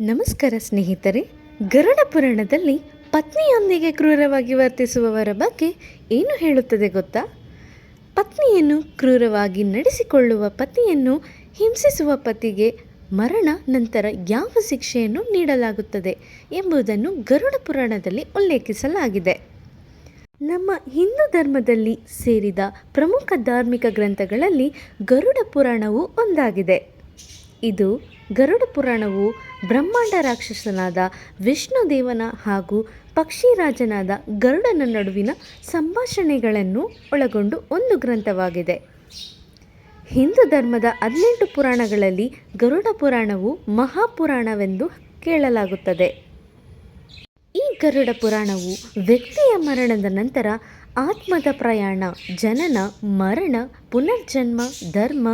ನಮಸ್ಕಾರ ಸ್ನೇಹಿತರೆ. ಗರುಡ ಪುರಾಣದಲ್ಲಿ ಪತ್ನಿಯೊಂದಿಗೆ ಕ್ರೂರವಾಗಿ ವರ್ತಿಸುವವರ ಬಗ್ಗೆ ಏನು ಹೇಳುತ್ತದೆ ಗೊತ್ತಾ? ಪತ್ನಿಯನ್ನು ಕ್ರೂರವಾಗಿ ನಡೆಸಿಕೊಳ್ಳುವ ಪತಿಯನ್ನು ಹಿಂಸಿಸುವ ಪತಿಗೆ ಮರಣ ನಂತರ ಯಾವ ಶಿಕ್ಷೆಯನ್ನು ನೀಡಲಾಗುತ್ತದೆ ಎಂಬುದನ್ನು ಗರುಡ ಪುರಾಣದಲ್ಲಿ ಉಲ್ಲೇಖಿಸಲಾಗಿದೆ. ನಮ್ಮ ಹಿಂದೂ ಧರ್ಮದಲ್ಲಿ ಸೇರಿದ ಪ್ರಮುಖ ಧಾರ್ಮಿಕ ಗ್ರಂಥಗಳಲ್ಲಿ ಗರುಡ ಪುರಾಣವು ಒಂದಾಗಿದೆ. ಇದು ಗರುಡ ಪುರಾಣವು ಬ್ರಹ್ಮಾಂಡ ರಾಕ್ಷಸನಾದ ವಿಷ್ಣುದೇವನ ಹಾಗೂ ಪಕ್ಷಿರಾಜನಾದ ಗರುಡನ ನಡುವಿನ ಸಂಭಾಷಣೆಗಳನ್ನು ಒಳಗೊಂಡು ಒಂದು ಗ್ರಂಥವಾಗಿದೆ. ಹಿಂದೂ ಧರ್ಮದ 18 ಪುರಾಣಗಳಲ್ಲಿ ಗರುಡ ಪುರಾಣವು ಮಹಾಪುರಾಣವೆಂದು ಕೇಳಲಾಗುತ್ತದೆ. ಈ ಗರುಡ ಪುರಾಣವು ವ್ಯಕ್ತಿಯ ಮರಣದ ನಂತರ ಆತ್ಮದ ಪ್ರಯಾಣ, ಜನನ, ಮರಣ, ಪುನರ್ಜನ್ಮ, ಧರ್ಮ,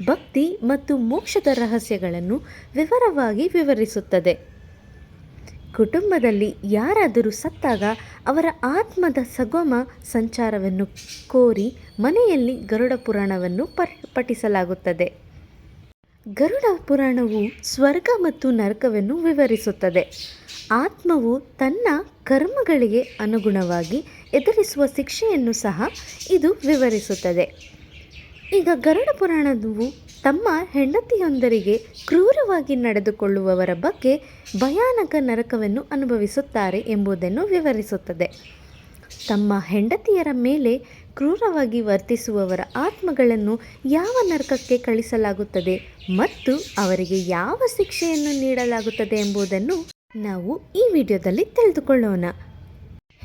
ಭಕ್ತಿ ಮತ್ತು ಮೋಕ್ಷದ ರಹಸ್ಯಗಳನ್ನು ವಿವರವಾಗಿ ವಿವರಿಸುತ್ತದೆ. ಕುಟುಂಬದಲ್ಲಿ ಯಾರಾದರೂ ಸತ್ತಾಗ ಅವರ ಆತ್ಮದ ಸಗಮ ಸಂಚಾರವನ್ನು ಕೋರಿ ಮನೆಯಲ್ಲಿ ಗರುಡ ಪುರಾಣವನ್ನು ಪಠಿಸಲಾಗುತ್ತದೆ. ಗರುಡ ಪುರಾಣವು ಸ್ವರ್ಗ ಮತ್ತು ನರಕವನ್ನು ವಿವರಿಸುತ್ತದೆ. ಆತ್ಮವು ತನ್ನ ಕರ್ಮಗಳಿಗೆ ಅನುಗುಣವಾಗಿ ಎದುರಿಸುವ ಶಿಕ್ಷೆಯನ್ನು ಸಹ ಇದು ವಿವರಿಸುತ್ತದೆ. ಈಗ ಗರುಡ ಪುರಾಣವು ತಮ್ಮ ಹೆಂಡತಿಯೊಂದರಿಗೆ ಕ್ರೂರವಾಗಿ ನಡೆದುಕೊಳ್ಳುವವರ ಬಗ್ಗೆ ಭಯಾನಕ ನರಕವನ್ನು ಅನುಭವಿಸುತ್ತಾರೆ ಎಂಬುದನ್ನು ವಿವರಿಸುತ್ತದೆ. ತಮ್ಮ ಹೆಂಡತಿಯರ ಮೇಲೆ ಕ್ರೂರವಾಗಿ ವರ್ತಿಸುವವರ ಆತ್ಮಗಳನ್ನು ಯಾವ ನರಕಕ್ಕೆ ಕಳಿಸಲಾಗುತ್ತದೆ ಮತ್ತು ಅವರಿಗೆ ಯಾವ ಶಿಕ್ಷೆಯನ್ನು ನೀಡಲಾಗುತ್ತದೆ ಎಂಬುದನ್ನು ನಾವು ಈ ವಿಡಿಯೋದಲ್ಲಿ ತಿಳಿದುಕೊಳ್ಳೋಣ.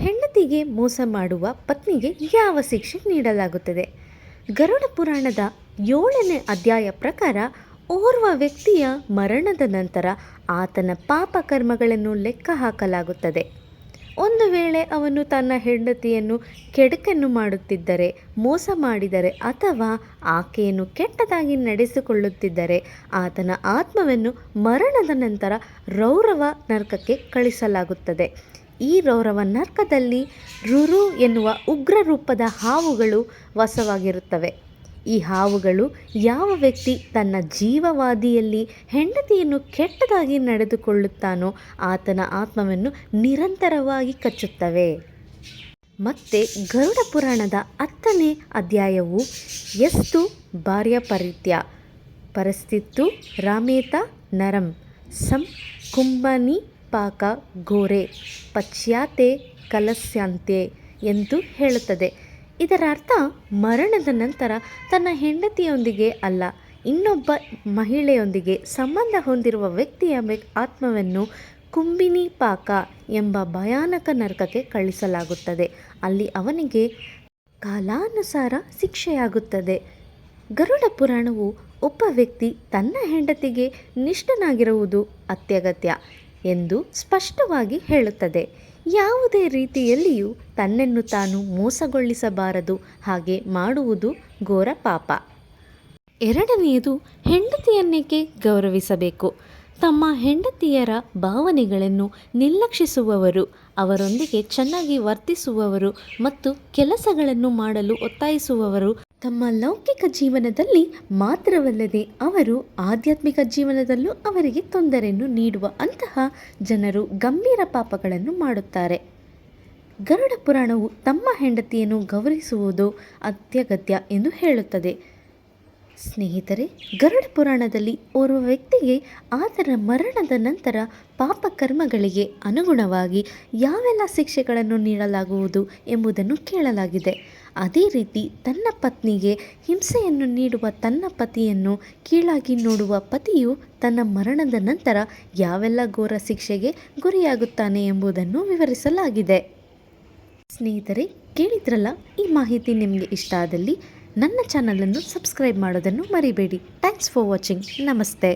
ಹೆಂಡತಿಗೆ ಮೋಸ ಮಾಡುವ ಪತ್ನಿಗೆ ಯಾವ ಶಿಕ್ಷೆ ನೀಡಲಾಗುತ್ತದೆ? ಗರುಡ ಪುರಾಣದ 7ನೇ ಅಧ್ಯಾಯ ಪ್ರಕಾರ ಓರ್ವ ವ್ಯಕ್ತಿಯ ಮರಣದ ನಂತರ ಆತನ ಪಾಪ ಕರ್ಮಗಳನ್ನು ಲೆಕ್ಕ ಹಾಕಲಾಗುತ್ತದೆ. ಒಂದು ವೇಳೆ ಅವನು ತನ್ನ ಹೆಂಡತಿಯನ್ನು ಕೆಡುಕನ್ನು ಮಾಡುತ್ತಿದ್ದರೆ, ಮೋಸ ಮಾಡಿದರೆ ಅಥವಾ ಆಕೆಯನ್ನು ಕೆಟ್ಟದಾಗಿ ನಡೆಸಿಕೊಳ್ಳುತ್ತಿದ್ದರೆ ಆತನ ಆತ್ಮವನ್ನು ಮರಣದ ನಂತರ ರೌರವ ನರಕಕ್ಕೆ ಕಳಿಸಲಾಗುತ್ತದೆ. ಈ ರೌರವ ನರಕದಲ್ಲಿ ರುರು ಎನ್ನುವ ಉಗ್ರ ರೂಪದ ಹಾವುಗಳು ವಾಸವಾಗಿರುತ್ತವೆ. ಈ ಹಾವುಗಳು ಯಾವ ವ್ಯಕ್ತಿ ತನ್ನ ಜೀವವಾದಿಯಲ್ಲಿ ಹೆಂಡತಿಯನ್ನು ಕೆಟ್ಟದಾಗಿ ನಡೆದುಕೊಳ್ಳುತ್ತಾನೋ ಆತನ ಆತ್ಮವನ್ನು ನಿರಂತರವಾಗಿ ಕಚ್ಚುತ್ತವೆ. ಮತ್ತು ಗರುಡ ಪುರಾಣದ 10ನೇ ಅಧ್ಯಾಯವು ಎಸ್ತು ಭಾರ್ಯ ಪರಿತ್ಯ ಪರಿಸ್ಥಿತು ರಾಮೇತ ನರಂ ಸಂ ಕುಂಭನಿ ಪಾಕ ಘೋರೆ ಪಚ್ಯಾತೆ ಕಲಸ್ಯಾಂತೆ ಎಂದು ಹೇಳುತ್ತದೆ. ಇದರ ಅರ್ಥ ಮರಣದ ನಂತರ ತನ್ನ ಹೆಂಡತಿಯೊಂದಿಗೆ ಅಲ್ಲ, ಇನ್ನೊಬ್ಬ ಮಹಿಳೆಯೊಂದಿಗೆ ಸಂಬಂಧ ಹೊಂದಿರುವ ವ್ಯಕ್ತಿಯ ಆತ್ಮವನ್ನು ಕುಂಭಿನಿ ಪಾಕ ಎಂಬ ಭಯಾನಕ ನರಕಕ್ಕೆ ಕಳಿಸಲಾಗುತ್ತದೆ. ಅಲ್ಲಿ ಅವನಿಗೆ ಕಾಲಾನುಸಾರ ಶಿಕ್ಷೆಯಾಗುತ್ತದೆ. ಗರುಡ ಪುರಾಣವು ಒಬ್ಬ ವ್ಯಕ್ತಿ ತನ್ನ ಹೆಂಡತಿಗೆ ನಿಷ್ಠನಾಗಿರುವುದು ಅತ್ಯಗತ್ಯ ಎಂದು ಸ್ಪಷ್ಟವಾಗಿ ಹೇಳುತ್ತದೆ. ಯಾವುದೇ ರೀತಿಯಲ್ಲಿಯೂ ತನ್ನನ್ನು ತಾನು ಮೋಸಗೊಳಿಸಬಾರದು. ಹಾಗೆ ಮಾಡುವುದು ಘೋರ ಪಾಪ. ಎರಡನೆಯದು, ಹೆಂಡತಿಯನ್ನೇಕೆ ಗೌರವಿಸಬೇಕು? ತಮ್ಮ ಹೆಂಡತಿಯರ ಭಾವನೆಗಳನ್ನು ನಿರ್ಲಕ್ಷಿಸುವವರು, ಅವರೊಂದಿಗೆ ಚೆನ್ನಾಗಿ ವರ್ತಿಸುವವರು ಮತ್ತು ಕೆಲಸಗಳನ್ನು ಮಾಡಲು ಒತ್ತಾಯಿಸುವವರು ತಮ್ಮ ಲೌಕಿಕ ಜೀವನದಲ್ಲಿ ಮಾತ್ರವಲ್ಲದೆ ಅವರು ಆಧ್ಯಾತ್ಮಿಕ ಜೀವನದಲ್ಲೂ ಅವರಿಗೆ ತೊಂದರೆಯನ್ನು ನೀಡುವ ಅಂತಹ ಜನರು ಗಂಭೀರ ಪಾಪಗಳನ್ನು ಮಾಡುತ್ತಾರೆ. ಗರುಡ ಪುರಾಣವು ತಮ್ಮ ಹೆಂಡತಿಯನ್ನು ಗೌರವಿಸುವುದು ಅತ್ಯಗತ್ಯ ಎಂದು ಹೇಳುತ್ತದೆ. ಸ್ನೇಹಿತರೆ, ಗರುಡ ಪುರಾಣದಲ್ಲಿ ಓರ್ವ ವ್ಯಕ್ತಿಗೆ ಆತನ ಮರಣದ ನಂತರ ಪಾಪ ಕರ್ಮಗಳಿಗೆ ಅನುಗುಣವಾಗಿ ಯಾವೆಲ್ಲ ಶಿಕ್ಷೆಗಳನ್ನು ನೀಡಲಾಗುವುದು ಎಂಬುದನ್ನು ಕೇಳಲಾಗಿದೆ. ಅದೇ ರೀತಿ ತನ್ನ ಪತ್ನಿಗೆ ಹಿಂಸೆಯನ್ನು ನೀಡುವ ತನ್ನ ಪತಿಯನ್ನು ಕೀಳಾಗಿ ನೋಡುವ ಪತಿಯು ತನ್ನ ಮರಣದ ನಂತರ ಯಾವೆಲ್ಲ ಘೋರ ಶಿಕ್ಷೆಗೆ ಗುರಿಯಾಗುತ್ತಾನೆ ಎಂಬುದನ್ನು ವಿವರಿಸಲಾಗಿದೆ. ಸ್ನೇಹಿತರೆ, ಕೇಳಿದ್ರಲ್ಲ, ಈ ಮಾಹಿತಿ ನಿಮಗೆ ಇಷ್ಟ ಆದಲ್ಲಿ ನನ್ನ ಚಾನಲನ್ನು ಸಬ್ಸ್ಕ್ರೈಬ್ ಮಾಡೋದನ್ನು ಮರಿಬೇಡಿ. Thanks for watching. ನಮಸ್ತೆ.